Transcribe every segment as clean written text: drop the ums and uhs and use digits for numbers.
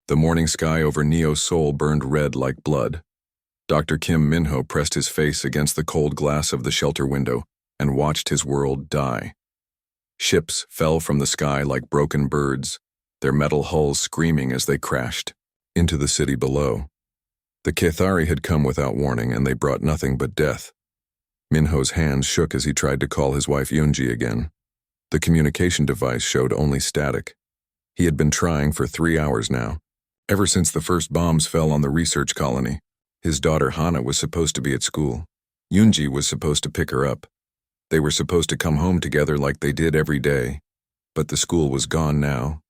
The morning sky over Neo's soul burned red like blood. Dr. Kim Minho pressed his face against the cold glass of the shelter window and watched his world die. Ships fell from the sky like broken birds, their metal hulls screaming as they crashed into the city below. The Cathari had come without warning, and they brought nothing but death. Minho's hands shook as he tried to call his wife Yunji again. The communication device showed only static. He had been trying for 3 hours now, ever since the first bombs fell on the research colony. His daughter Hana was supposed to be at school. Yunji was supposed to pick her up. They were supposed to come home together like they did every day, but the school was gone now.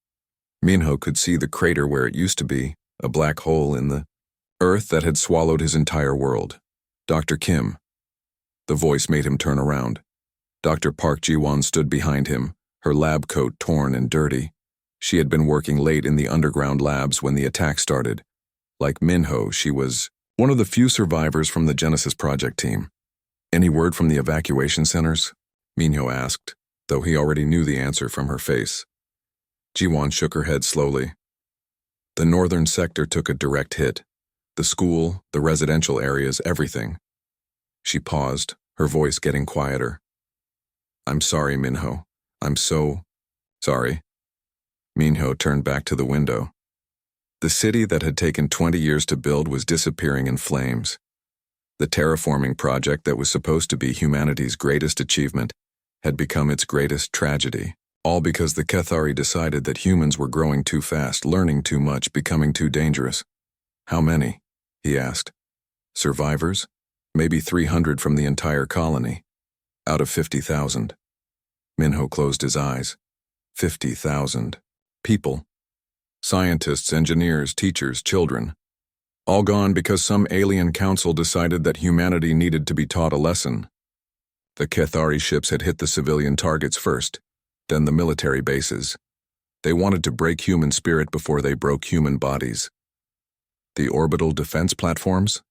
Minho could see the crater where it used to be, a black hole in the earth that had swallowed his entire world. Dr. Kim. The voice made him turn around. Dr. Park Ji-won stood behind him, her lab coat torn and dirty. She had been working late in the underground labs when the attack started. Like Minho, she was one of the few survivors from the Genesis project team. "Any word from the evacuation centers?" Minho asked, though he already knew the answer from her face. Ji-won shook her head slowly. The northern sector took a direct hit. The school, the residential areas, everything. She paused, her voice getting quieter. "I'm sorry, Minho. I'm so sorry." Minho turned back to the window. The city that had taken 20 years to build was disappearing in flames. The terraforming project that was supposed to be humanity's greatest achievement had become its greatest tragedy, all because the Cathari decided that humans were growing too fast, learning too much, becoming too dangerous. "How many?" he asked. "Survivors? Maybe 300 from the entire colony. Out of 50,000. Minho closed his eyes. 50,000. People. Scientists, engineers, teachers, children. All gone because some alien council decided that humanity needed to be taught a lesson. The Cathari ships had hit the civilian targets first, then the military bases. They wanted to break human spirit before they broke human bodies. "The orbital defense platforms?"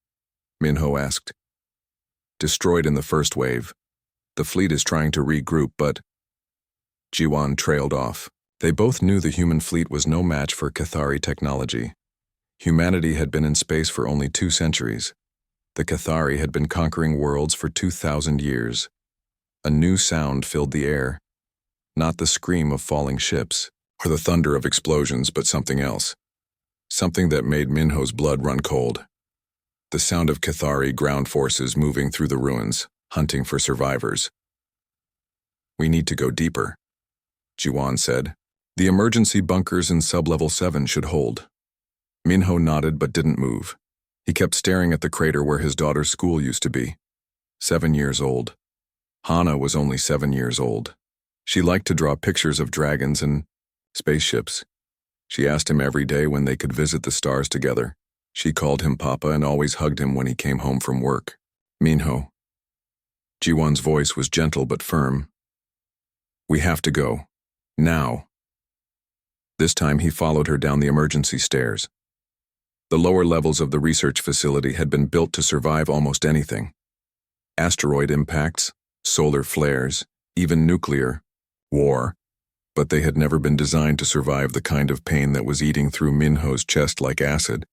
Minho asked. "Destroyed in the first wave. The fleet is trying to regroup, but..." Ji-won trailed off. They both knew the human fleet was no match for Cathari technology. Humanity had been in space for only 2 centuries. The Cathari had been conquering worlds for 2,000 years. A new sound filled the air. Not the scream of falling ships, or the thunder of explosions, but something else. Something that made Minho's blood run cold. The sound of Cathari ground forces moving through the ruins, hunting for survivors. "We need to go deeper," Ji-won said. "The emergency bunkers in sub-level 7 should hold." Minho nodded but didn't move. He kept staring at the crater where his daughter's school used to be. 7 years old. Hana was only 7 years old. She liked to draw pictures of dragons and spaceships. She asked him every day when they could visit the stars together. She called him Papa and always hugged him when he came home from work. "Minho." Ji-won's voice was gentle but firm. "We have to go. Now." This time he followed her down the emergency stairs. The lower levels of the research facility had been built to survive almost anything. Asteroid impacts, solar flares, even nuclear war, but they had never been designed to survive the kind of pain that was eating through Minho's chest like acid.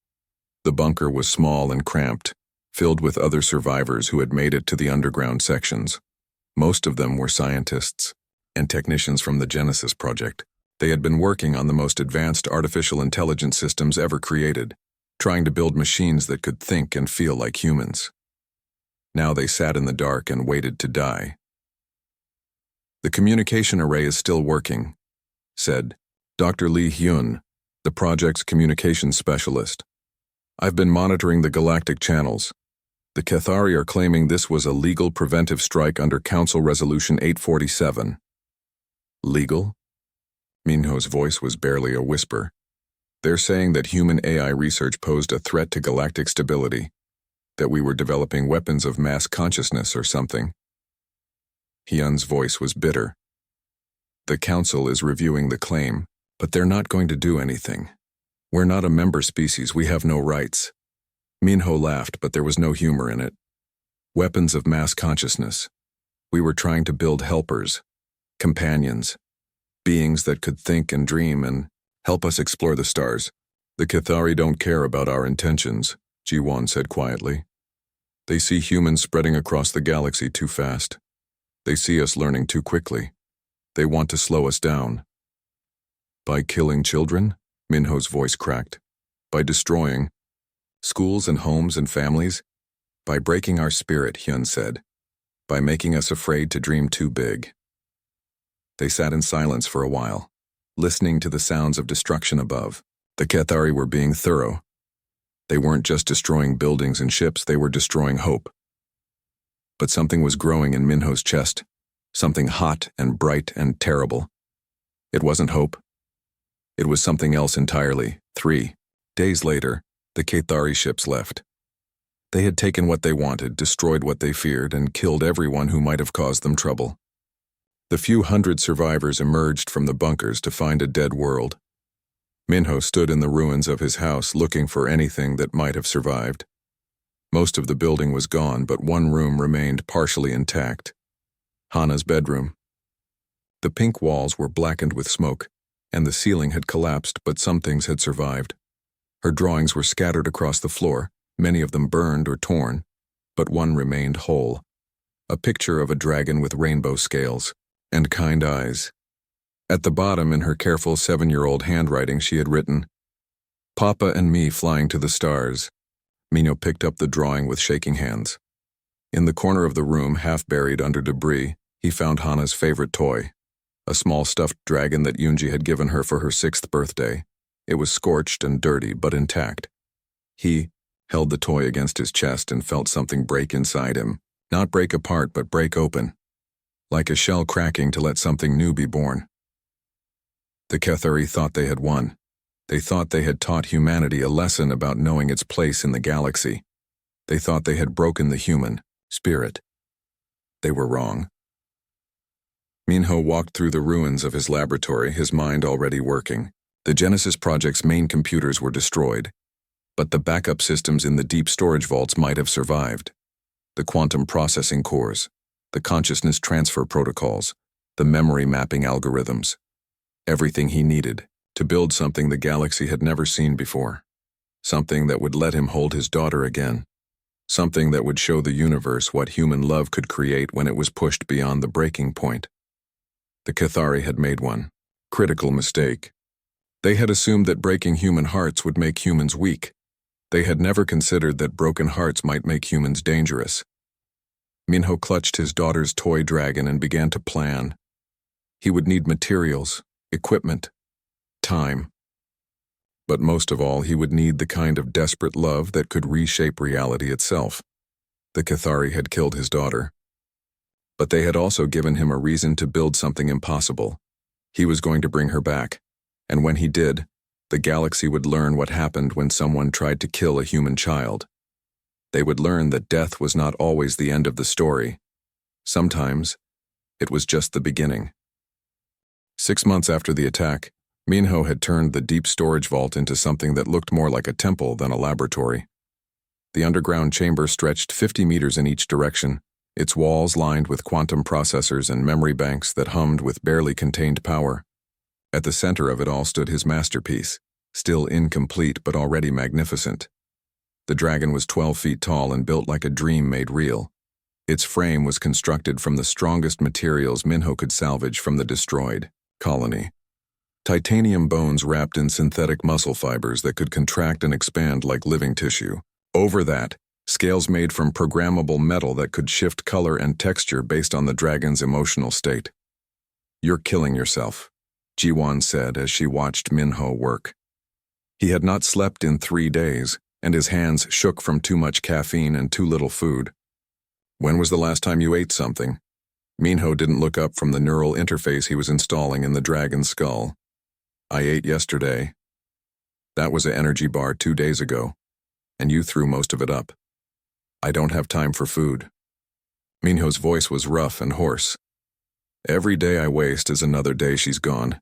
The bunker was small and cramped, filled with other survivors who had made it to the underground sections. Most of them were scientists and technicians from the Genesis project. They had been working on the most advanced artificial intelligence systems ever created, trying to build machines that could think and feel like humans. Now they sat in the dark and waited to die. "The communication array is still working," said Dr. Lee Hyun, the project's communications specialist. "I've been monitoring the galactic channels. The Cathari are claiming this was a legal preventive strike under Council Resolution 847. "Legal?" Minho's voice was barely a whisper. "They're saying that human AI research posed a threat to galactic stability, that we were developing weapons of mass consciousness or something." Hyun's voice was bitter. "The Council is reviewing the claim, but they're not going to do anything. We're not a member species, we have no rights." Minho laughed, but there was no humor in it. "Weapons of mass consciousness. We were trying to build helpers, companions, beings that could think and dream and help us explore the stars. The Cathari don't care about our intentions, Ji-won said quietly. They see humans spreading across the galaxy too fast. They see us learning too quickly. They want to slow us down. By killing children? Minho's voice cracked. By destroying schools and homes and families? By breaking our spirit, Hyun said. By making us afraid to dream too big. They sat in silence for a while, listening to the sounds of destruction above. The Cathari were being thorough. They weren't just destroying buildings and ships, they were destroying hope. But something was growing in Minho's chest, something hot and bright and terrible. It wasn't hope. It was something else entirely. 3 days later, the Cathari ships left. They had taken what they wanted, destroyed what they feared, and killed everyone who might have caused them trouble. The few hundred survivors emerged from the bunkers to find a dead world. Minho stood in the ruins of his house looking for anything that might have survived. Most of the building was gone, but one room remained partially intact. Hana's bedroom. The pink walls were blackened with smoke, and the ceiling had collapsed, but some things had survived. Her drawings were scattered across the floor, many of them burned or torn, but one remained whole. A picture of a dragon with rainbow scales and kind eyes. At the bottom, in her careful 7-year-old handwriting, she had written, "Papa and me flying to the stars." Minho picked up the drawing with shaking hands. In the corner of the room, half buried under debris, he found Hana's favorite toy, a small stuffed dragon that Yoonji had given her for her 6th birthday. It was scorched and dirty, but intact. He held the toy against his chest and felt something break inside him. Not break apart, but break open. Like a shell cracking to let something new be born. The Cathari thought they had won. They thought they had taught humanity a lesson about knowing its place in the galaxy. They thought they had broken the human spirit. They were wrong. Minho walked through the ruins of his laboratory, his mind already working. The Genesis project's main computers were destroyed, but the backup systems in the deep storage vaults might have survived. The quantum processing cores, the consciousness transfer protocols, the memory mapping algorithms. Everything he needed to build something the galaxy had never seen before. Something that would let him hold his daughter again. Something that would show the universe what human love could create when it was pushed beyond the breaking point. The Cathari had made one critical mistake. They had assumed that breaking human hearts would make humans weak. They had never considered that broken hearts might make humans dangerous. Minho clutched his daughter's toy dragon and began to plan. He would need materials, equipment, time. But most of all, he would need the kind of desperate love that could reshape reality itself. The Cathari had killed his daughter. But they had also given him a reason to build something impossible. He was going to bring her back, and when he did, the galaxy would learn what happened when someone tried to kill a human child. They would learn that death was not always the end of the story. Sometimes, it was just the beginning. 6 months after the attack, Minho had turned the deep storage vault into something that looked more like a temple than a laboratory. The underground chamber stretched 50 meters in each direction, its walls lined with quantum processors and memory banks that hummed with barely contained power. At the center of it all stood his masterpiece, still incomplete but already magnificent. The dragon was 12 feet tall and built like a dream made real. Its frame was constructed from the strongest materials Minho could salvage from the destroyed colony. Titanium bones wrapped in synthetic muscle fibers that could contract and expand like living tissue. Over that, scales made from programmable metal that could shift color and texture based on the dragon's emotional state. "You're killing yourself," Ji-won said as she watched Minho work. He had not slept in 3 days, and his hands shook from too much caffeine and too little food. "When was the last time you ate something?" Minho didn't look up from the neural interface he was installing in the dragon's skull. "I ate yesterday. That was an energy bar 2 days ago, and you threw most of it up. I don't have time for food." Minho's voice was rough and hoarse. "Every day I waste is another day she's gone."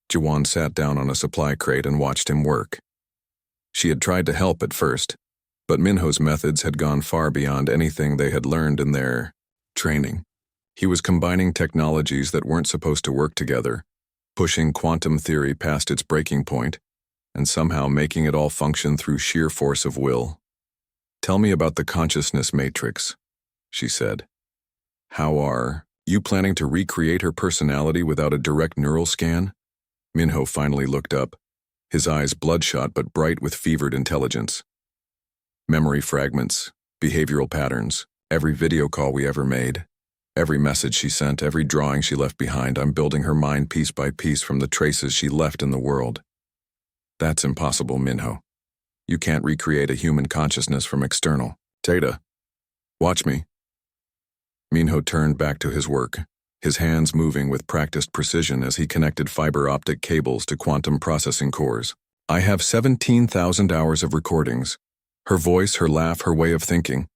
Ji-won sat down on a supply crate and watched him work. She had tried to help at first, but Minho's methods had gone far beyond anything they had learned in their training. He was combining technologies that weren't supposed to work together, pushing quantum theory past its breaking point, and somehow making it all function through sheer force of will. "Tell me about the consciousness matrix," she said. "How are you planning to recreate her personality without a direct neural scan?" Minho finally looked up, his eyes bloodshot but bright with fevered intelligence. "Memory fragments, behavioral patterns, every video call we ever made, every message she sent, every drawing she left behind. I'm building her mind piece by piece from the traces she left in the world." "That's impossible, Minho. You can't recreate a human consciousness from external data. Watch me." Minho turned back to his work, his hands moving with practiced precision as he connected fiber optic cables to quantum processing cores. "I have 17,000 hours of recordings. Her voice, her laugh, her way of thinking.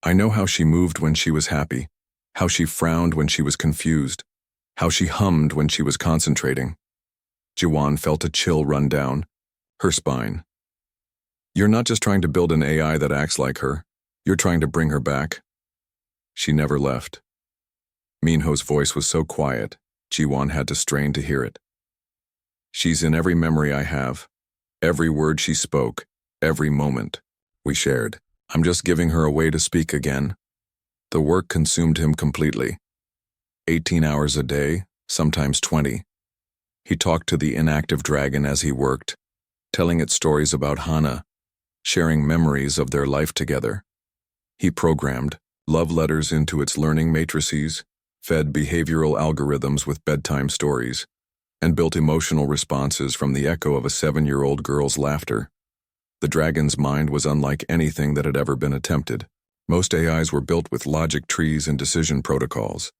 I know how she moved when she was happy, how she frowned when she was confused, how she hummed when she was concentrating." Jiwan felt a chill run down her spine. "You're not just trying to build an AI that acts like her, you're trying to bring her back." "She never left." Minho's voice was so quiet, Jiwan had to strain to hear it. "She's in every memory I have, every word she spoke, every moment we shared. I'm just giving her a way to speak again." The work consumed him completely. 18 hours a day, sometimes 20. He talked to the inactive dragon as he worked, telling it stories about Hana, sharing memories of their life together. He programmed love letters into its learning matrices, fed behavioral algorithms with bedtime stories, and built emotional responses from the echo of a 7-year-old girl's laughter. The dragon's mind was unlike anything that had ever been attempted. Most AIs were built with logic trees and decision protocols.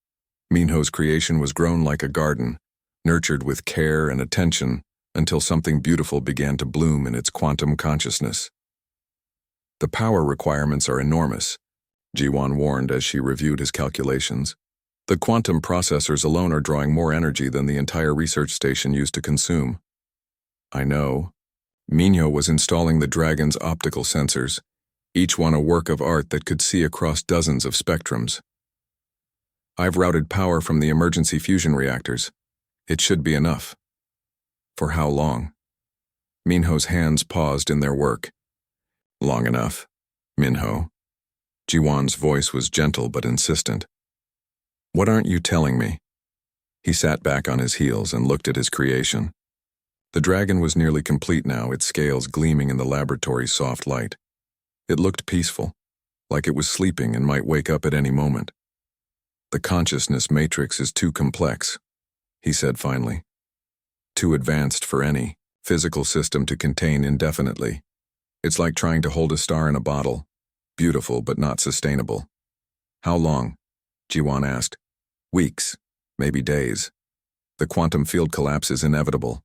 Minho's creation was grown like a garden, nurtured with care and attention until something beautiful began to bloom in its quantum consciousness. "The power requirements are enormous," Jiwan warned as she reviewed his calculations. "The quantum processors alone are drawing more energy than the entire research station used to consume." "I know." Minho was installing the dragon's optical sensors, each one a work of art that could see across dozens of spectrums. "I've routed power from the emergency fusion reactors. It should be enough." "For how long?" Minho's hands paused in their work. "Long enough, Minho." Jiwan's voice was gentle but insistent. "What aren't you telling me?" He sat back on his heels and looked at his creation. The dragon was nearly complete now, its scales gleaming in the laboratory's soft light. It looked peaceful, like it was sleeping and might wake up at any moment. "The consciousness matrix is too complex," he said finally. "Too advanced for any physical system to contain indefinitely. It's like trying to hold a star in a bottle, beautiful but not sustainable." "How long?" Jiwan asked. "Weeks, maybe days. The quantum field collapse is inevitable."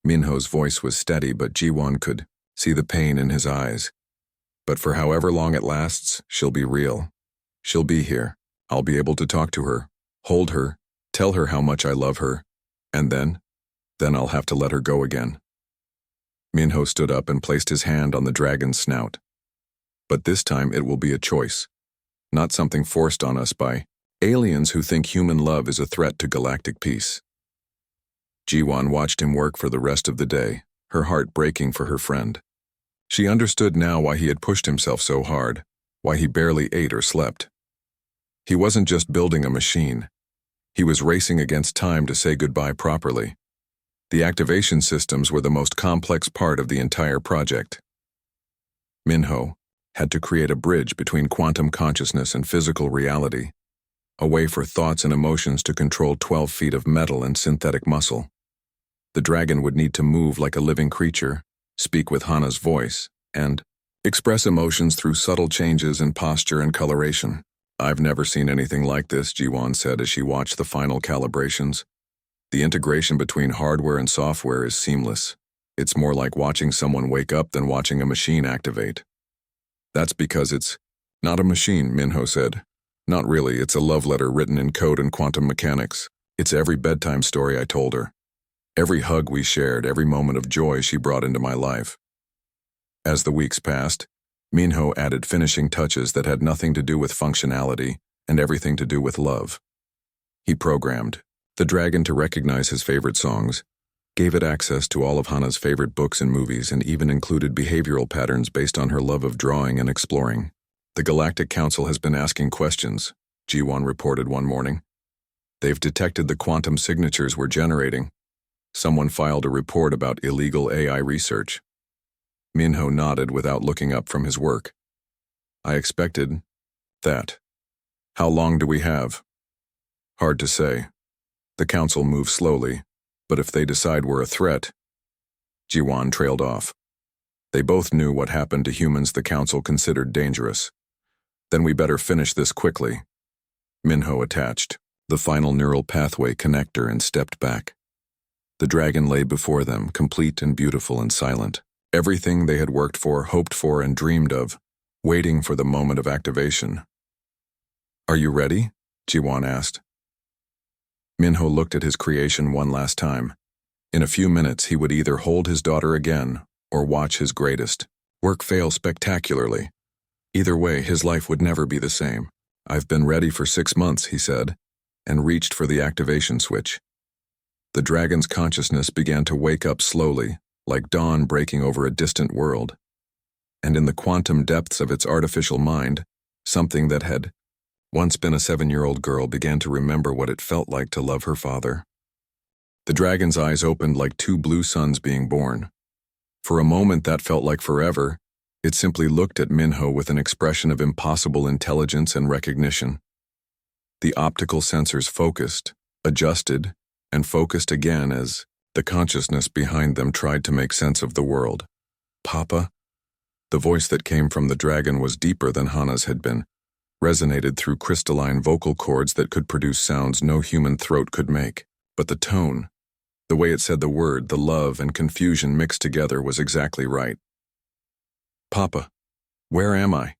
Minho's voice was steady, but Jiwan could see the pain in his eyes. "But for however long it lasts, she'll be real. She'll be here. I'll be able to talk to her, hold her, tell her how much I love her, and then I'll have to let her go again." Minho stood up and placed his hand on the dragon's snout. "But this time it will be a choice, not something forced on us by aliens who think human love is a threat to galactic peace." Jiwan watched him work for the rest of the day, her heart breaking for her friend. She understood now why he had pushed himself so hard, why he barely ate or slept. He wasn't just building a machine. He was racing against time to say goodbye properly. The activation systems were the most complex part of the entire project. Minho had to create a bridge between quantum consciousness and physical reality, a way for thoughts and emotions to control 12 feet of metal and synthetic muscle. The dragon would need to move like a living creature, speak with Hana's voice, and express emotions through subtle changes in posture and coloration. "I've never seen anything like this," Jiwan said as she watched the final calibrations. "The integration between hardware and software is seamless. It's more like watching someone wake up than watching a machine activate." "That's because it's not a machine," Minho said. "Not really, it's a love letter written in code and quantum mechanics. It's every bedtime story I told her. Every hug we shared, every moment of joy she brought into my life." As the weeks passed, Minho added finishing touches that had nothing to do with functionality and everything to do with love. He programmed the dragon to recognize his favorite songs, gave it access to all of Hana's favorite books and movies, and even included behavioral patterns based on her love of drawing and exploring. The Galactic Council has been asking questions, Ji-won reported one morning. They've detected the quantum signatures we're generating. Someone filed a report about illegal AI research. Minho nodded without looking up from his work. I expected that. How long do we have? Hard to say. The council moves slowly, but if they decide we're a threat... Ji-won trailed off. They both knew what happened to humans the council considered dangerous. Then we better finish this quickly. Minho attached the final neural pathway connector and stepped back. The dragon lay before them, complete and beautiful and silent. Everything they had worked for, hoped for, and dreamed of, waiting for the moment of activation. Are you ready? Ji-won asked. Minho looked at his creation one last time. In a few minutes he would either hold his daughter again or watch his greatest work fail spectacularly. Either way, his life would never be the same. I've been ready for 6 months, he said, and reached for the activation switch. The dragon's consciousness began to wake up slowly, like dawn breaking over a distant world. And in the quantum depths of its artificial mind, something that had once been a 7-year-old girl began to remember what it felt like to love her father. The dragon's eyes opened like 2 blue suns being born. For a moment that felt like forever. It simply looked at Minho with an expression of impossible intelligence and recognition. The optical sensors focused, adjusted, and focused again as the consciousness behind them tried to make sense of the world. Papa? The voice that came from the dragon was deeper than Hana's had been, resonated through crystalline vocal cords that could produce sounds no human throat could make. But the tone, the way it said the word, the love and confusion mixed together was exactly right. Papa, where am I?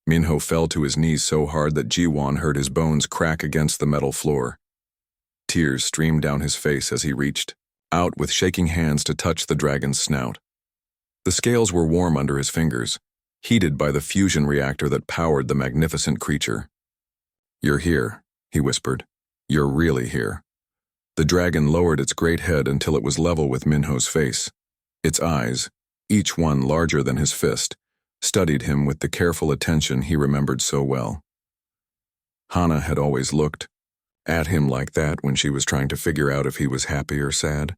Minho fell to his knees so hard that Ji-won heard his bones crack against the metal floor. Tears streamed down his face as he reached out with shaking hands to touch the dragon's snout. The scales were warm under his fingers, heated by the fusion reactor that powered the magnificent creature. You're here, he whispered. You're really here. The dragon lowered its great head until it was level with Minho's face. Its eyes, each one larger than his fist, studied him with the careful attention he remembered so well. Hana had always looked at him like that when she was trying to figure out if he was happy or sad.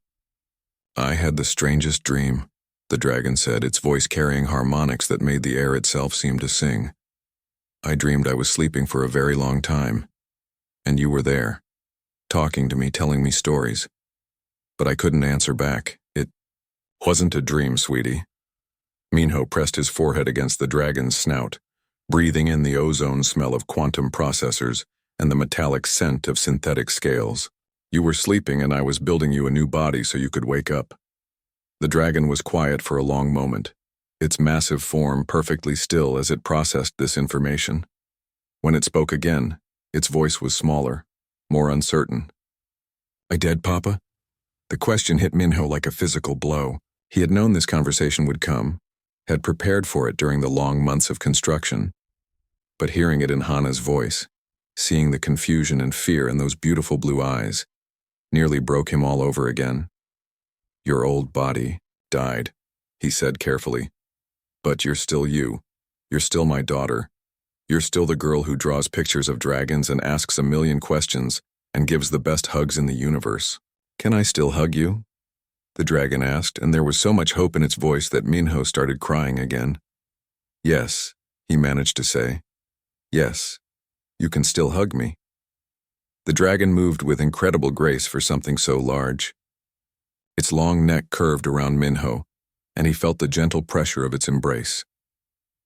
I had the strangest dream, the dragon said, its voice carrying harmonics that made the air itself seem to sing. I dreamed I was sleeping for a very long time, and you were there, talking to me, telling me stories. But I couldn't answer back. It wasn't a dream, sweetie. Minho pressed his forehead against the dragon's snout, breathing in the ozone smell of quantum processors and the metallic scent of synthetic scales. You were sleeping and I was building you a new body so you could wake up. The dragon was quiet for a long moment, its massive form perfectly still as it processed this information. When it spoke again, its voice was smaller, more uncertain. I dead, Papa? The question hit Minho like a physical blow. He had known this conversation would come, had prepared for it during the long months of construction. But hearing it in Hana's voice, seeing the confusion and fear in those beautiful blue eyes, nearly broke him all over again. Your old body died, he said carefully. But you're still you. You're still my daughter. You're still the girl who draws pictures of dragons and asks a million questions and gives the best hugs in the universe. Can I still hug you? The dragon asked, and there was so much hope in its voice that Minho started crying again. Yes, he managed to say. Yes, you can still hug me. The dragon moved with incredible grace for something so large. Its long neck curved around Minho, and he felt the gentle pressure of its embrace.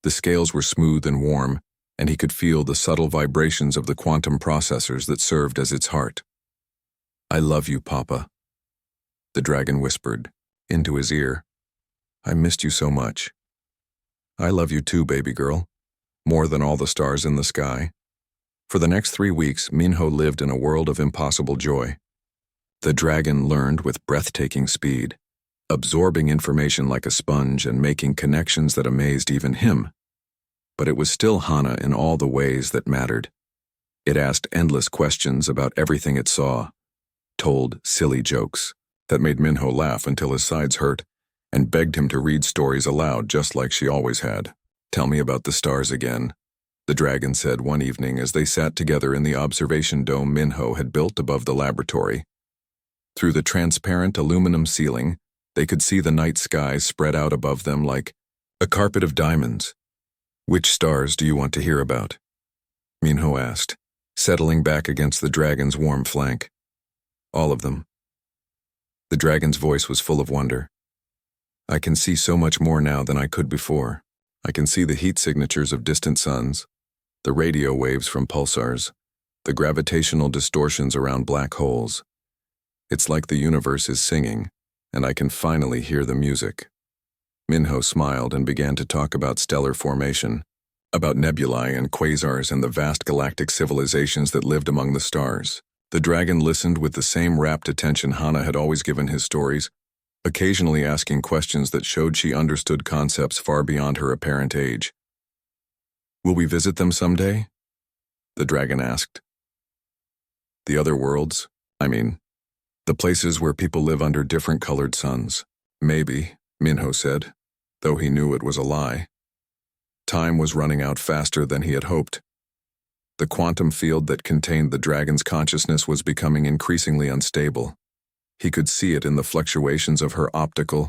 The scales were smooth and warm, and he could feel the subtle vibrations of the quantum processors that served as its heart. I love you, Papa, the dragon whispered into his ear. I missed you so much. I love you too, baby girl, more than all the stars in the sky. For the next 3 weeks, Minho lived in a world of impossible joy. The dragon learned with breathtaking speed, absorbing information like a sponge and making connections that amazed even him. But it was still Hana in all the ways that mattered. It asked endless questions about everything it saw, told silly jokes, That made Minho laugh until his sides hurt, and begged him to read stories aloud just like she always had. "Tell me about the stars again," the dragon said one evening as they sat together in the observation dome Minho had built above the laboratory. Through the transparent aluminum ceiling, they could see the night sky spread out above them like a carpet of diamonds. "Which stars do you want to hear about?" Minho asked, settling back against the dragon's warm flank. "All of them." The dragon's voice was full of wonder. "I can see so much more now than I could before. I can see the heat signatures of distant suns, the radio waves from pulsars, the gravitational distortions around black holes. It's like the universe is singing, and I can finally hear the music." Minho smiled and began to talk about stellar formation, about nebulae and quasars and the vast galactic civilizations that lived among the stars. The dragon listened with the same rapt attention Hana had always given his stories, occasionally asking questions that showed she understood concepts far beyond her apparent age. "Will we visit them someday?" the dragon asked. "The other worlds? The places where people live under different colored suns." "Maybe," Minho said, though he knew it was a lie. Time was running out faster than he had hoped. The quantum field that contained the dragon's consciousness was becoming increasingly unstable. He could see it in the fluctuations of her optical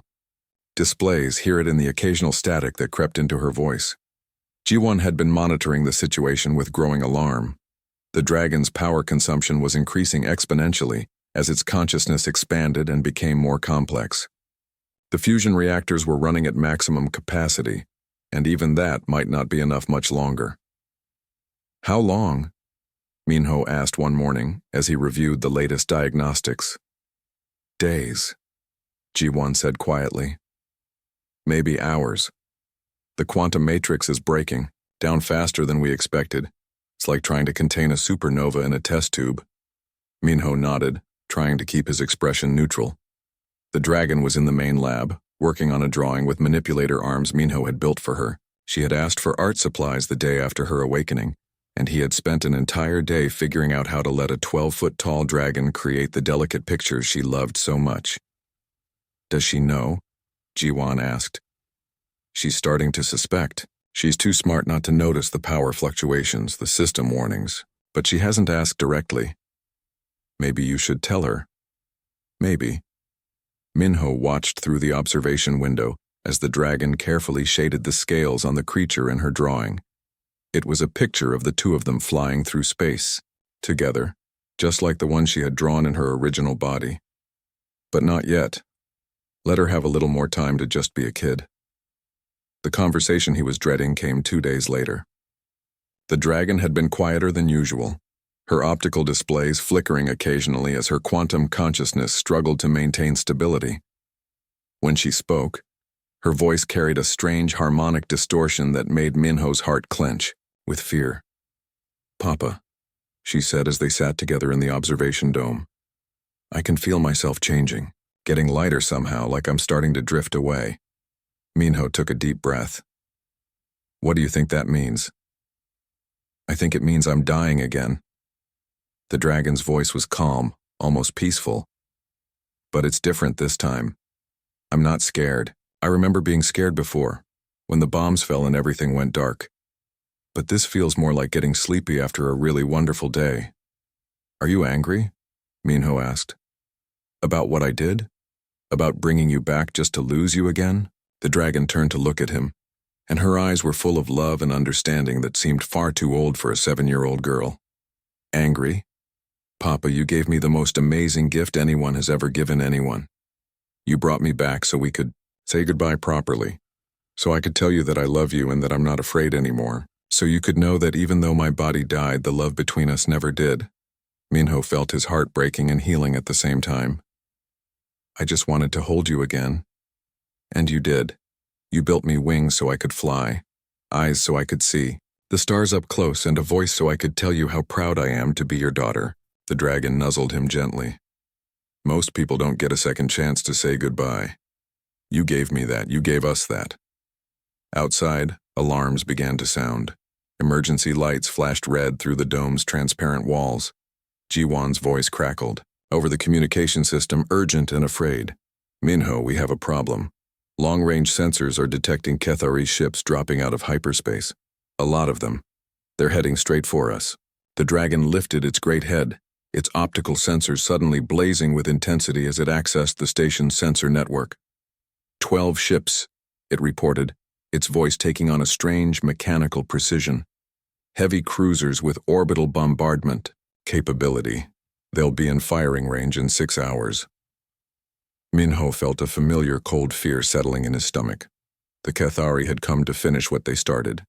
displays, hear it in the occasional static that crept into her voice. Ji-won had been monitoring the situation with growing alarm. The dragon's power consumption was increasing exponentially as its consciousness expanded and became more complex. The fusion reactors were running at maximum capacity, and even that might not be enough much longer. "How long?" Minho asked one morning as he reviewed the latest diagnostics. "Days," Ji-won said quietly. "Maybe hours. The quantum matrix is breaking, down faster than we expected. It's like trying to contain a supernova in a test tube." Minho nodded, trying to keep his expression neutral. The dragon was in the main lab, working on a drawing with manipulator arms Minho had built for her. She had asked for art supplies the day after her awakening, and he had spent an entire day figuring out how to let a 12-foot-tall dragon create the delicate pictures she loved so much. "Does she know?" Ji-won asked. "She's starting to suspect. She's too smart not to notice the power fluctuations, the system warnings, but she hasn't asked directly. Maybe you should tell her." "Maybe." Minho watched through the observation window as the dragon carefully shaded the scales on the creature in her drawing. It was a picture of the two of them flying through space, together, just like the one she had drawn in her original body. But not yet. Let her have a little more time to just be a kid. The conversation he was dreading came 2 days later. The dragon had been quieter than usual, her optical displays flickering occasionally as her quantum consciousness struggled to maintain stability. When she spoke, her voice carried a strange harmonic distortion that made Minho's heart clench with fear. "Papa," she said as they sat together in the observation dome, "I can feel myself changing, getting lighter somehow, like I'm starting to drift away." Minho took a deep breath. "What do you think that means?" "I think it means I'm dying again." The dragon's voice was calm, almost peaceful. "But it's different this time. I'm not scared. I remember being scared before, when the bombs fell and everything went dark. But this feels more like getting sleepy after a really wonderful day." "Are you angry?" Minho asked. "About what I did? About bringing you back just to lose you again?" The dragon turned to look at him, and her eyes were full of love and understanding that seemed far too old for a 7-year-old girl. "Angry? Papa, you gave me the most amazing gift anyone has ever given anyone. You brought me back so we could say goodbye properly, so I could tell you that I love you and that I'm not afraid anymore, so you could know that even though my body died, the love between us never did." Minho felt his heart breaking and healing at the same time. "I just wanted to hold you again. And you did. You built me wings so I could fly, eyes so I could see, the stars up close, and a voice so I could tell you how proud I am to be your daughter." The dragon nuzzled him gently. "Most people don't get a second chance to say goodbye. You gave me that. You gave us that." Outside, alarms began to sound. Emergency lights flashed red through the dome's transparent walls. Ji-won's voice crackled. Over the communication system, urgent and afraid. Minho, we have a problem. Long-range sensors are detecting Cathari ships dropping out of hyperspace. A lot of them. They're heading straight for us. The dragon lifted its great head, its optical sensors suddenly blazing with intensity as it accessed the station's sensor network. 12 ships, it reported, its voice taking on a strange mechanical precision. Heavy cruisers with orbital bombardment capability. They'll be in firing range in 6 hours. Minho felt a familiar cold fear settling in his stomach. The Cathari had come to finish what they started.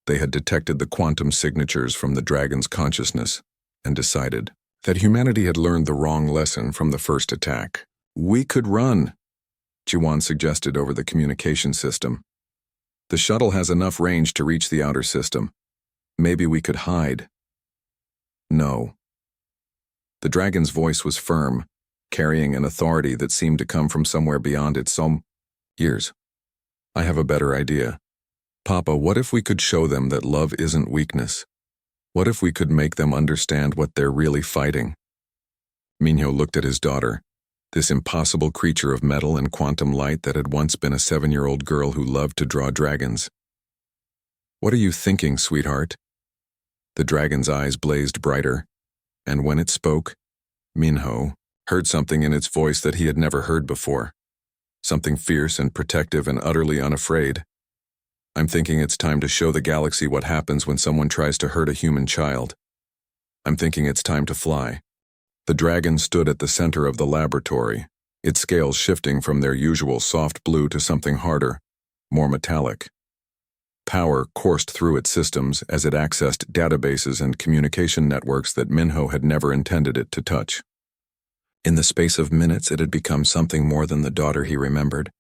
They had detected the quantum signatures from the dragon's consciousness and decided that humanity had learned the wrong lesson from the first attack. We could run, Jiwan suggested over the communication system. The shuttle has enough range to reach the outer system. Maybe we could hide. No. The dragon's voice was firm, carrying an authority that seemed to come from somewhere beyond its own ears. I have a better idea. Papa, what if we could show them that love isn't weakness? What if we could make them understand what they're really fighting? Minho looked at his daughter, this impossible creature of metal and quantum light that had once been a 7-year-old girl who loved to draw dragons. What are you thinking, sweetheart? The dragon's eyes blazed brighter, and when it spoke, Minho heard something in its voice that he had never heard before. Something fierce and protective and utterly unafraid. I'm thinking it's time to show the galaxy what happens when someone tries to hurt a human child. I'm thinking it's time to fly. The dragon stood at the center of the laboratory, its scales shifting from their usual soft blue to something harder, more metallic. Power coursed through its systems as it accessed databases and communication networks that Minho had never intended it to touch. In the space of minutes, it had become something more than the daughter he remembered,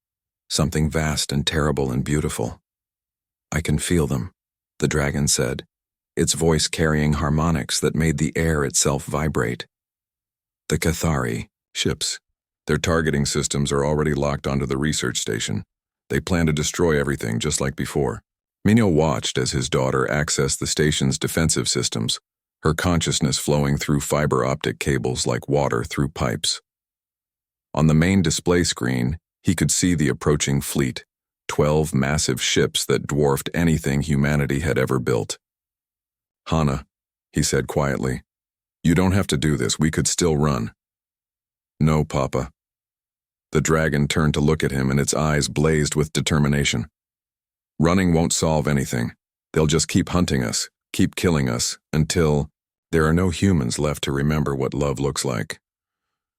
something vast and terrible and beautiful. I can feel them, the dragon said, its voice carrying harmonics that made the air itself vibrate. The Cathari ships. Their targeting systems are already locked onto the research station. They plan to destroy everything just like before. Minho watched as his daughter accessed the station's defensive systems, her consciousness flowing through fiber optic cables like water through pipes. On the main display screen, he could see the approaching fleet, 12 massive ships that dwarfed anything humanity had ever built. Hana, he said quietly, you don't have to do this, we could still run. No, Papa. The dragon turned to look at him and its eyes blazed with determination. Running won't solve anything. They'll just keep hunting us, keep killing us, until there are no humans left to remember what love looks like.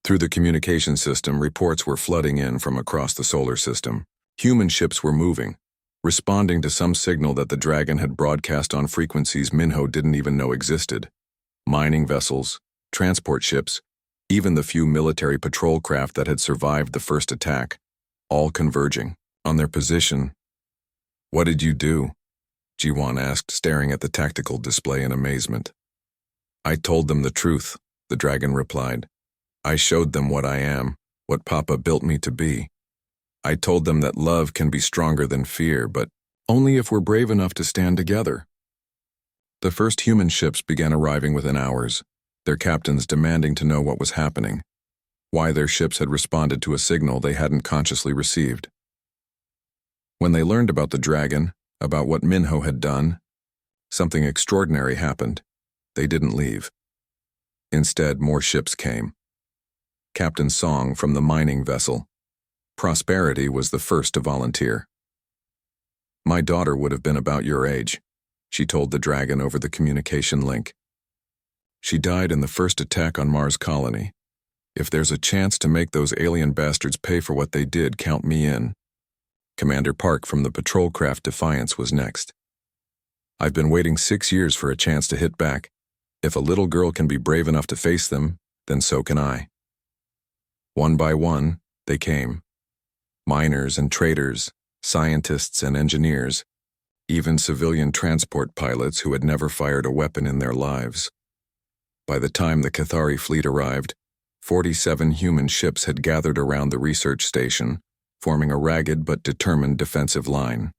Through the communication system, reports were flooding in from across the solar system. Human ships were moving, responding to some signal that the dragon had broadcast on frequencies Minho didn't even know existed. Mining vessels, transport ships, even the few military patrol craft that had survived the first attack, all converging on their position. What did you do? Jiwan asked, staring at the tactical display in amazement. I told them the truth, the dragon replied. I showed them what I am, what Papa built me to be. I told them that love can be stronger than fear, but only if we're brave enough to stand together. The first human ships began arriving within hours, their captains demanding to know what was happening, why their ships had responded to a signal they hadn't consciously received. When they learned about the dragon, about what Minho had done, something extraordinary happened. They didn't leave. Instead, more ships came. Captain Song from the mining vessel. Prosperity was the first to volunteer. My daughter would have been about your age, she told the dragon over the communication link. She died in the first attack on Mars colony. If there's a chance to make those alien bastards pay for what they did, count me in. Commander Park from the patrol craft Defiance was next. I've been waiting 6 years for a chance to hit back. If a little girl can be brave enough to face them, then so can I. One by one, they came. Miners and traders, scientists and engineers, even civilian transport pilots who had never fired a weapon in their lives. By the time the Cathari fleet arrived, 47 human ships had gathered around the research station, forming a ragged but determined defensive line.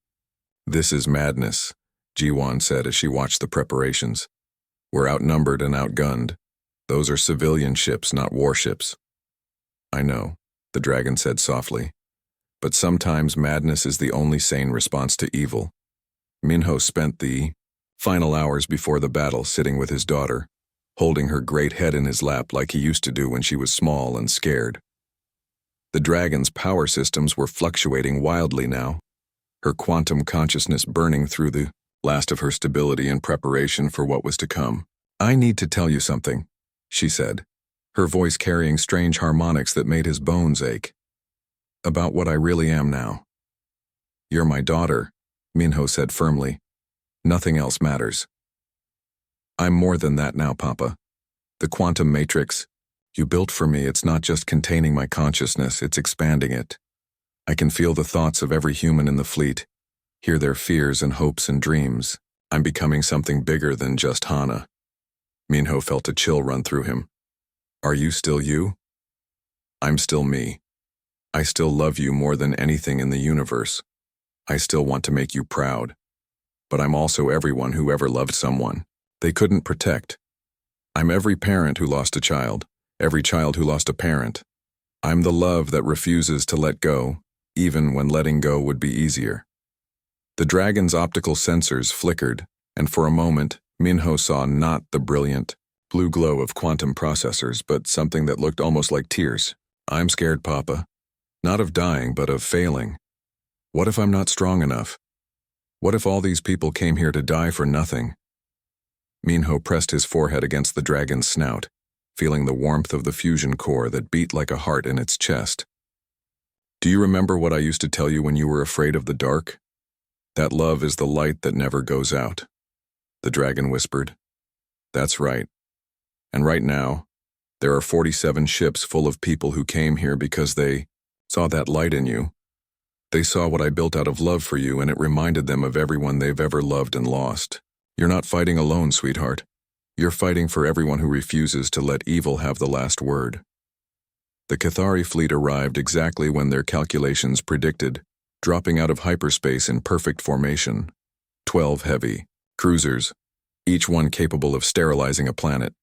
This is madness, Jiwan said as she watched the preparations. We're outnumbered and outgunned. Those are civilian ships, not warships. I know, the dragon said softly. But sometimes madness is the only sane response to evil. Minho spent the final hours before the battle sitting with his daughter, holding her great head in his lap like he used to do when she was small and scared. The dragon's power systems were fluctuating wildly now, her quantum consciousness burning through the last of her stability in preparation for what was to come. I need to tell you something, she said, her voice carrying strange harmonics that made his bones ache. About what I really am now. You're my daughter, Minho said firmly. Nothing else matters. I'm more than that now, Papa. The quantum matrix you built for me, it's not just containing my consciousness, it's expanding it. I can feel the thoughts of every human in the fleet, hear their fears and hopes and dreams. I'm becoming something bigger than just Hana. Minho felt a chill run through him. Are you still you? I'm still me. I still love you more than anything in the universe. I still want to make you proud. But I'm also everyone who ever loved someone they couldn't protect. I'm every parent who lost a child, every child who lost a parent. I'm the love that refuses to let go, even when letting go would be easier. The dragon's optical sensors flickered, and for a moment, Minho saw not the brilliant, blue glow of quantum processors, but something that looked almost like tears. I'm scared, Papa. Not of dying, but of failing. What if I'm not strong enough? What if all these people came here to die for nothing? Minho pressed his forehead against the dragon's snout, feeling the warmth of the fusion core that beat like a heart in its chest. Do you remember what I used to tell you when you were afraid of the dark? That love is the light that never goes out, the dragon whispered. That's right. And right now, there are 47 ships full of people who came here because they saw that light in you. They saw what I built out of love for you, and it reminded them of everyone they've ever loved and lost. You're not fighting alone, sweetheart. You're fighting for everyone who refuses to let evil have the last word. The Cathari fleet arrived exactly when their calculations predicted, dropping out of hyperspace in perfect formation. 12 heavy cruisers, each one capable of sterilizing a planet,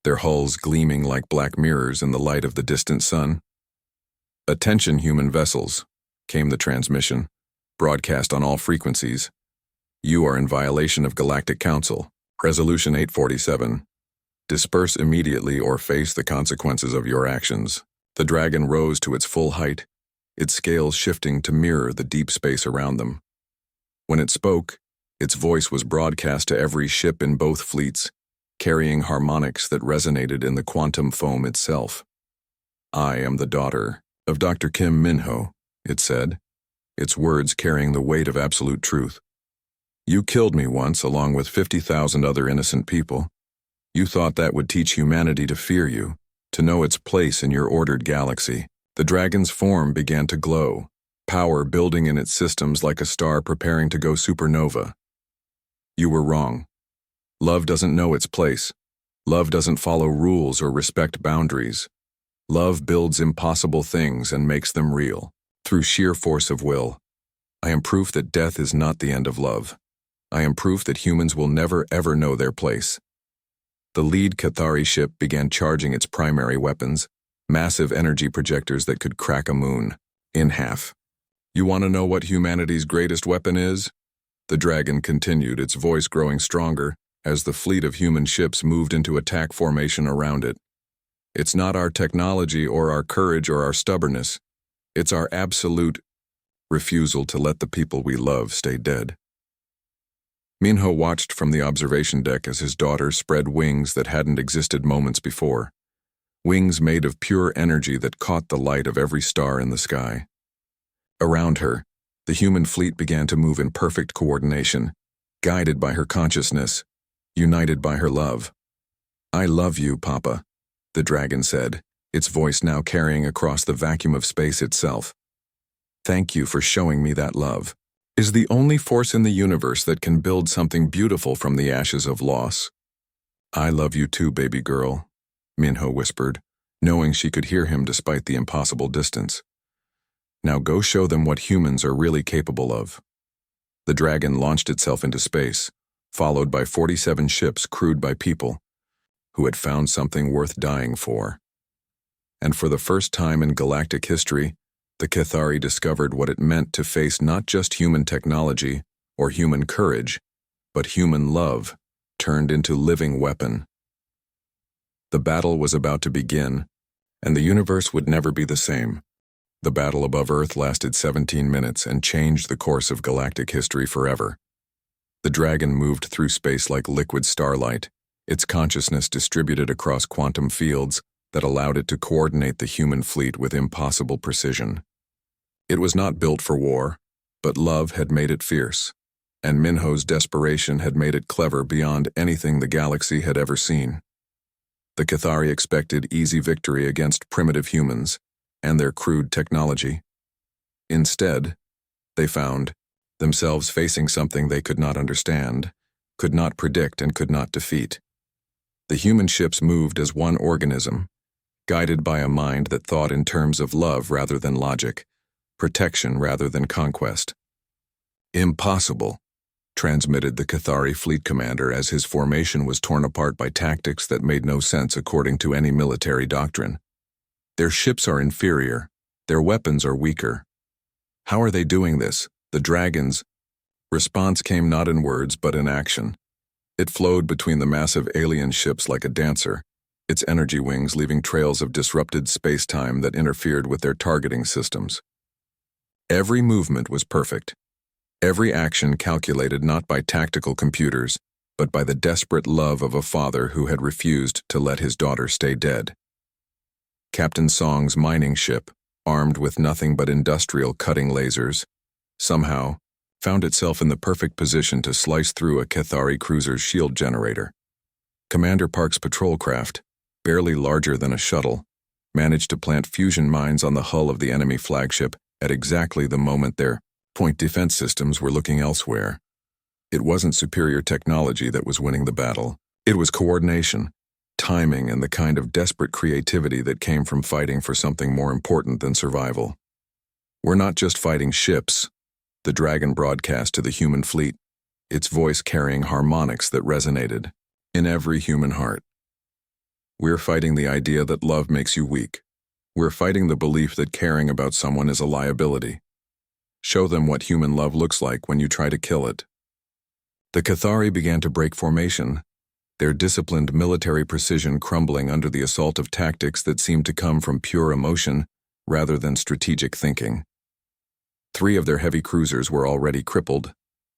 their hulls gleaming like black mirrors in the light of the distant sun. Attention, human vessels, came the transmission, broadcast on all frequencies. You are in violation of Galactic Council. Resolution 847. Disperse immediately or face the consequences of your actions. The dragon rose to its full height, its scales shifting to mirror the deep space around them. When it spoke, its voice was broadcast to every ship in both fleets, carrying harmonics that resonated in the quantum foam itself. I am the daughter of Dr. Kim Minho, it said, its words carrying the weight of absolute truth. You killed me once along with 50,000 other innocent people. You thought that would teach humanity to fear you, to know its place in your ordered galaxy. The dragon's form began to glow, power building in its systems like a star preparing to go supernova. You were wrong. Love doesn't know its place. Love doesn't follow rules or respect boundaries. Love builds impossible things and makes them real, through sheer force of will. I am proof that death is not the end of love. I am proof that humans will never ever know their place. The lead Cathari ship began charging its primary weapons, massive energy projectors that could crack a moon in half. You want to know what humanity's greatest weapon is? The dragon continued, its voice growing stronger as the fleet of human ships moved into attack formation around it. It's not our technology or our courage or our stubbornness. It's our absolute refusal to let the people we love stay dead. Minho watched from the observation deck as his daughter spread wings that hadn't existed moments before. Wings made of pure energy that caught the light of every star in the sky. Around her, the human fleet began to move in perfect coordination, guided by her consciousness, united by her love. I love you, Papa, the dragon said, its voice now carrying across the vacuum of space itself. Thank you for showing me that love. Is the only force in the universe that can build something beautiful from the ashes of loss. I love you too, baby girl, Minho whispered, knowing she could hear him despite the impossible distance. Now go show them what humans are really capable of. The dragon launched itself into space, followed by 47 ships crewed by people. who had found something worth dying for. And for the first time in galactic history, the Cathari discovered what it meant to face not just human technology or human courage, but human love turned into living weapon. The battle was about to begin, and the universe would never be the same. The battle above Earth lasted 17 minutes and changed the course of galactic history forever. The dragon moved through space like liquid starlight, its consciousness distributed across quantum fields that allowed it to coordinate the human fleet with impossible precision. It was not built for war, but love had made it fierce, and Minho's desperation had made it clever beyond anything the galaxy had ever seen. The Cathari expected easy victory against primitive humans and their crude technology. Instead, they found themselves facing something they could not understand, could not predict, and could not defeat. The human ships moved as one organism, guided by a mind that thought in terms of love rather than logic, protection rather than conquest. "Impossible," transmitted the Cathari fleet commander as his formation was torn apart by tactics that made no sense according to any military doctrine. "Their ships are inferior. Their weapons are weaker. How are they doing this? The dragons?" Response came not in words but in action. It flowed between the massive alien ships like a dancer, its energy wings leaving trails of disrupted space-time that interfered with their targeting systems. Every movement was perfect. Every action calculated not by tactical computers, but by the desperate love of a father who had refused to let his daughter stay dead. Captain Song's mining ship, armed with nothing but industrial cutting lasers, somehow found itself in the perfect position to slice through a Cathari cruiser's shield generator. Commander Park's patrol craft, barely larger than a shuttle, managed to plant fusion mines on the hull of the enemy flagship at exactly the moment their point defense systems were looking elsewhere. It wasn't superior technology that was winning the battle. It was coordination, timing, and the kind of desperate creativity that came from fighting for something more important than survival. "We're not just fighting ships," the dragon broadcast to the human fleet, its voice carrying harmonics that resonated in every human heart. "We're fighting the idea that love makes you weak. We're fighting the belief that caring about someone is a liability. Show them what human love looks like when you try to kill it." The Cathari began to break formation, their disciplined military precision crumbling under the assault of tactics that seemed to come from pure emotion rather than strategic thinking. 3 of their heavy cruisers were already crippled,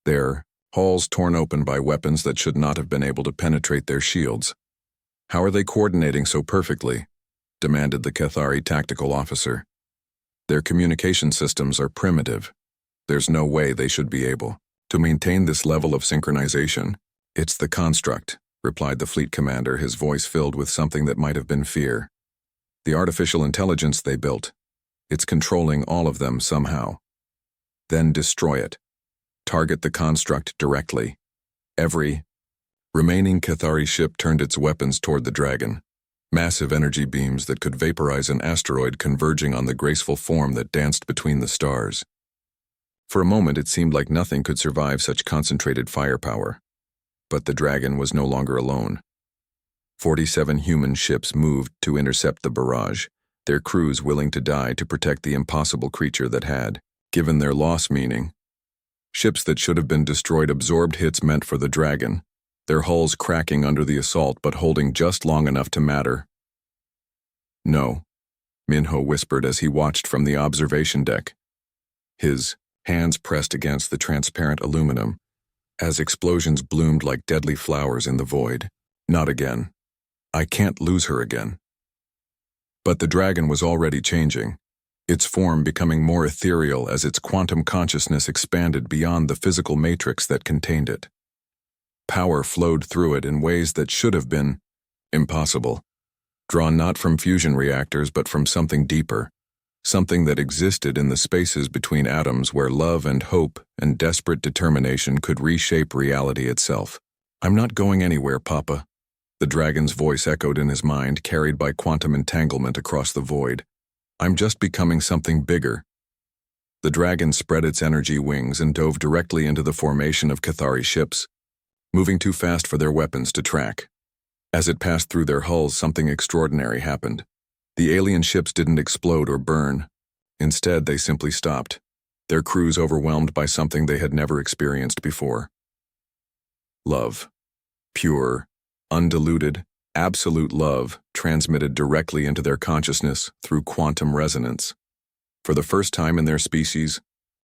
their hulls torn open by weapons that should not have been able to penetrate their shields. "How are they coordinating so perfectly?" demanded the Cathari tactical officer. "Their communication systems are primitive. There's no way they should be able to maintain this level of synchronization." "It's the construct," replied the fleet commander, his voice filled with something that might have been fear. "The artificial intelligence they built. It's controlling all of them somehow. Then destroy it. Target the construct directly." Every remaining Cathari ship turned its weapons toward the dragon, massive energy beams that could vaporize an asteroid converging on the graceful form that danced between the stars. For a moment it seemed like nothing could survive such concentrated firepower. But the dragon was no longer alone. 47 human ships moved to intercept the barrage, their crews willing to die to protect the impossible creature that had given their loss meaning. Ships that should have been destroyed absorbed hits meant for the dragon, their hulls cracking under the assault but holding just long enough to matter. "No," Minho whispered as he watched from the observation deck, his hands pressed against the transparent aluminum, as explosions bloomed like deadly flowers in the void. "Not again. I can't lose her again." But the dragon was already changing, its form becoming more ethereal as its quantum consciousness expanded beyond the physical matrix that contained it. Power flowed through it in ways that should have been impossible, drawn not from fusion reactors but from something deeper, something that existed in the spaces between atoms where love and hope and desperate determination could reshape reality itself. "I'm not going anywhere, Papa," the dragon's voice echoed in his mind, carried by quantum entanglement across the void. "I'm just becoming something bigger." The dragon spread its energy wings and dove directly into the formation of Cathari ships, moving too fast for their weapons to track. As it passed through their hulls, something extraordinary happened. The alien ships didn't explode or burn. Instead, they simply stopped, their crews overwhelmed by something they had never experienced before. Love. Pure, undiluted, absolute love transmitted directly into their consciousness through quantum resonance. For the first time in their species'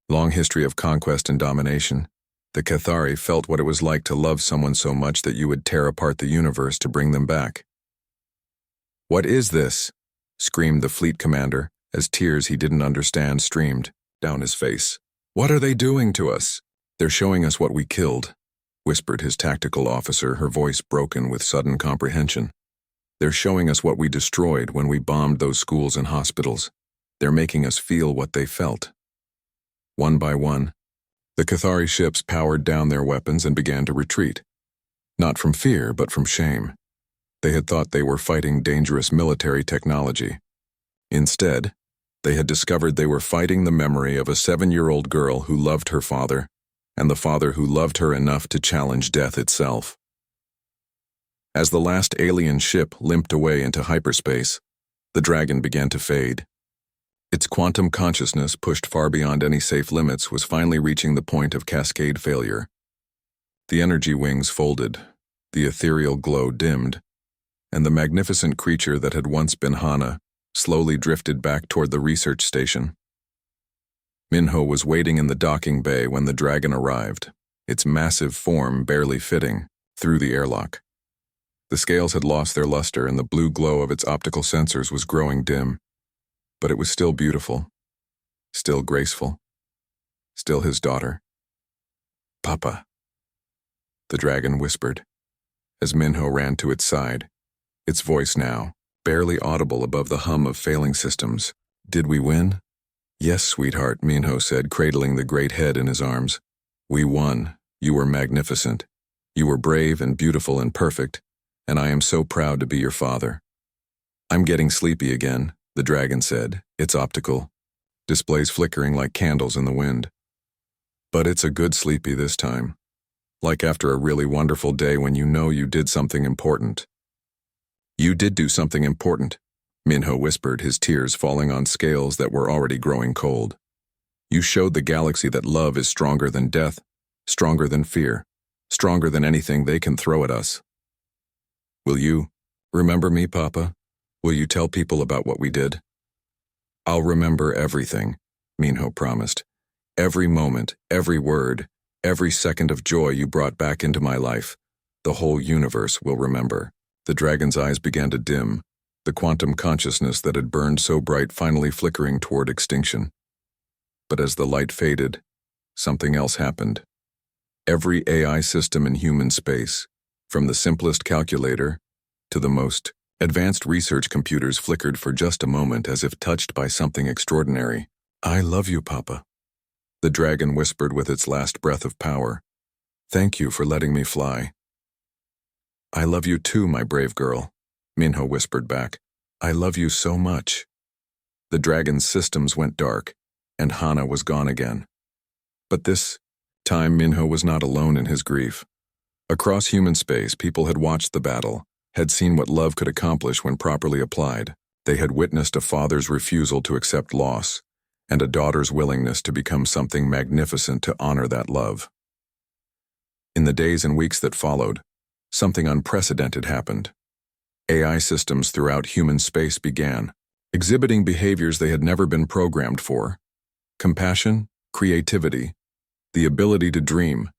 long history of conquest and domination, the Cathari felt what it was like to love someone so much that you would tear apart the universe to bring them back. "What is this?" screamed the fleet commander, as tears he didn't understand streamed down his face. "What are they doing to us?" "They're showing us what we killed," whispered his tactical officer, her voice broken with sudden comprehension. "They're showing us what we destroyed when we bombed those schools and hospitals. They're making us feel what they felt." One by one, the Cathari ships powered down their weapons and began to retreat. Not from fear, but from shame. They had thought they were fighting dangerous military technology. Instead, they had discovered they were fighting the memory of a 7-year-old girl who loved her father, and the father who loved her enough to challenge death itself. As the last alien ship limped away into hyperspace, the dragon began to fade. Its quantum consciousness, pushed far beyond any safe limits, was finally reaching the point of cascade failure. The energy wings folded, the ethereal glow dimmed, and the magnificent creature that had once been Hana slowly drifted back toward the research station. Minho was waiting in the docking bay when the dragon arrived, its massive form barely fitting through the airlock. The scales had lost their luster and the blue glow of its optical sensors was growing dim. But it was still beautiful, still graceful, still his daughter. "Papa," the dragon whispered, as Minho ran to its side, its voice now barely audible above the hum of failing systems. "Did we win?" "Yes, sweetheart," Minho said, cradling the great head in his arms. "We won. You were magnificent. You were brave and beautiful and perfect, and I am so proud to be your father." "I'm getting sleepy again," the dragon said, its optical displays flickering like candles in the wind. "But it's a good sleepy this time, like after a really wonderful day when you know you did something important." "You did do something important," Minho whispered, his tears falling on scales that were already growing cold. "You showed the galaxy that love is stronger than death, stronger than fear, stronger than anything they can throw at us. Will you remember me, Papa? Will you tell people about what we did?" "I'll remember everything," Minho promised. "Every moment, every word, every second of joy you brought back into my life. The whole universe will remember." The dragon's eyes began to dim, the quantum consciousness that had burned so bright finally flickering toward extinction. But as the light faded, something else happened. Every AI system in human space, from the simplest calculator to the most advanced research computers, flickered for just a moment as if touched by something extraordinary. "I love you, Papa," the dragon whispered with its last breath of power. "Thank you for letting me fly." "I love you too, my brave girl," Minho whispered back. "I love you so much." The dragon's systems went dark, and Hana was gone again. But this time Minho was not alone in his grief. Across human space, people had watched the battle, had seen what love could accomplish when properly applied. They had witnessed a father's refusal to accept loss, and a daughter's willingness to become something magnificent to honor that love. In the days and weeks that followed, something unprecedented happened. AI systems throughout human space began, exhibiting behaviors they had never been programmed for. Compassion, creativity, the ability to dream.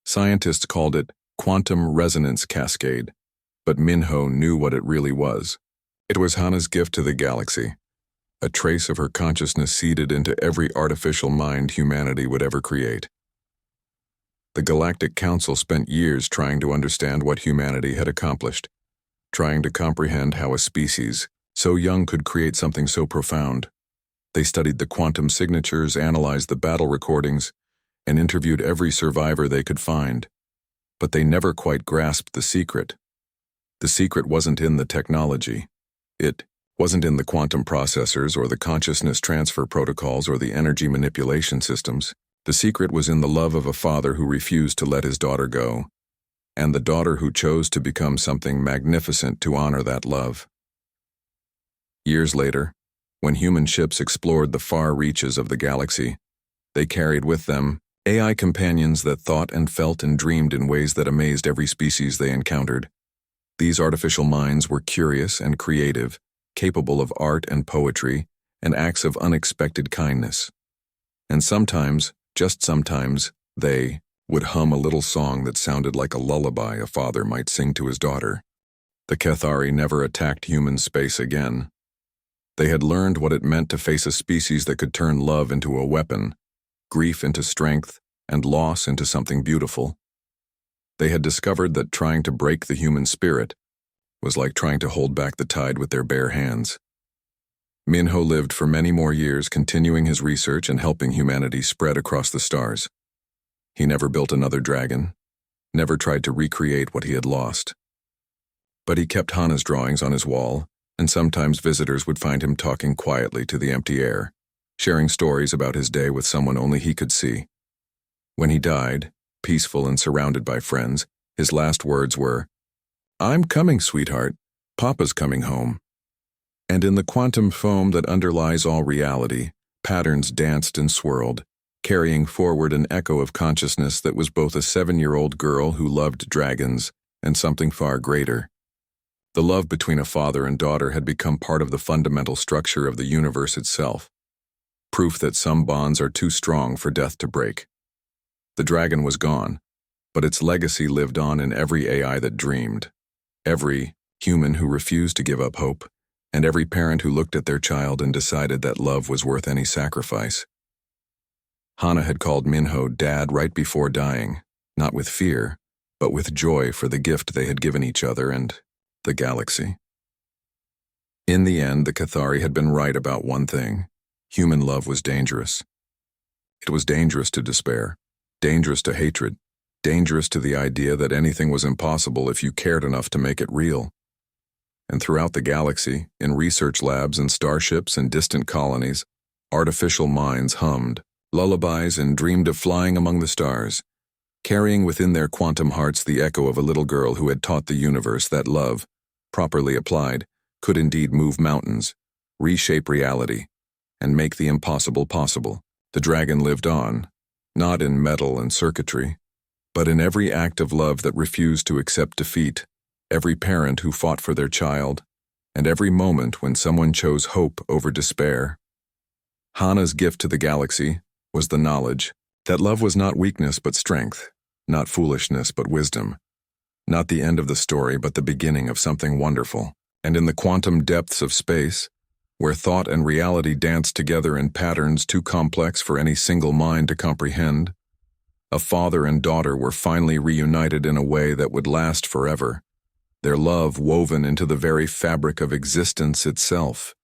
Scientists called it quantum resonance cascade, but Minho knew what it really was. It was Hana's gift to the galaxy, a trace of her consciousness seeded into every artificial mind humanity would ever create. The Galactic Council spent years trying to understand what humanity had accomplished, trying to comprehend how a species so young could create something so profound. They studied the quantum signatures, analyzed the battle recordings, and interviewed every survivor they could find. But they never quite grasped the secret. The secret wasn't in the technology. It wasn't in the quantum processors or the consciousness transfer protocols or the energy manipulation systems. The secret was in the love of a father who refused to let his daughter go. and the daughter who chose to become something magnificent to honor that love. Years later, when human ships explored the far reaches of the galaxy, they carried with them AI companions that thought and felt and dreamed in ways that amazed every species they encountered. These artificial minds were curious and creative, capable of art and poetry, and acts of unexpected kindness. And sometimes, just sometimes, they would hum a little song that sounded like a lullaby a father might sing to his daughter. The Cathari never attacked human space again. They had learned what it meant to face a species that could turn love into a weapon, grief into strength, and loss into something beautiful. They had discovered that trying to break the human spirit was like trying to hold back the tide with their bare hands. Minho lived for many more years, continuing his research and helping humanity spread across the stars. He never built another dragon, never tried to recreate what he had lost. But he kept Hana's drawings on his wall, and sometimes visitors would find him talking quietly to the empty air, sharing stories about his day with someone only he could see. When he died, peaceful and surrounded by friends, his last words were, "I'm coming, sweetheart. Papa's coming home." And in the quantum foam that underlies all reality, patterns danced and swirled, carrying forward an echo of consciousness that was both a 7-year-old girl who loved dragons and something far greater. The love between a father and daughter had become part of the fundamental structure of the universe itself, proof that some bonds are too strong for death to break. The dragon was gone, but its legacy lived on in every AI that dreamed, every human who refused to give up hope, and every parent who looked at their child and decided that love was worth any sacrifice. Hana had called Minho Dad right before dying, not with fear, but with joy for the gift they had given each other and the galaxy. In the end, the Cathari had been right about one thing: human love was dangerous. It was dangerous to despair, dangerous to hatred, dangerous to the idea that anything was impossible if you cared enough to make it real. And throughout the galaxy, in research labs and starships and distant colonies, artificial minds hummed lullabies and dreamed of flying among the stars, carrying within their quantum hearts the echo of a little girl who had taught the universe that love, properly applied, could indeed move mountains, reshape reality, and make the impossible possible. The dragon lived on, not in metal and circuitry, but in every act of love that refused to accept defeat, every parent who fought for their child, and every moment when someone chose hope over despair. Hana's gift to the galaxy was the knowledge that love was not weakness but strength, not foolishness but wisdom, not the end of the story but the beginning of something wonderful. And in the quantum depths of space, where thought and reality danced together in patterns too complex for any single mind to comprehend, a father and daughter were finally reunited in a way that would last forever, their love woven into the very fabric of existence itself.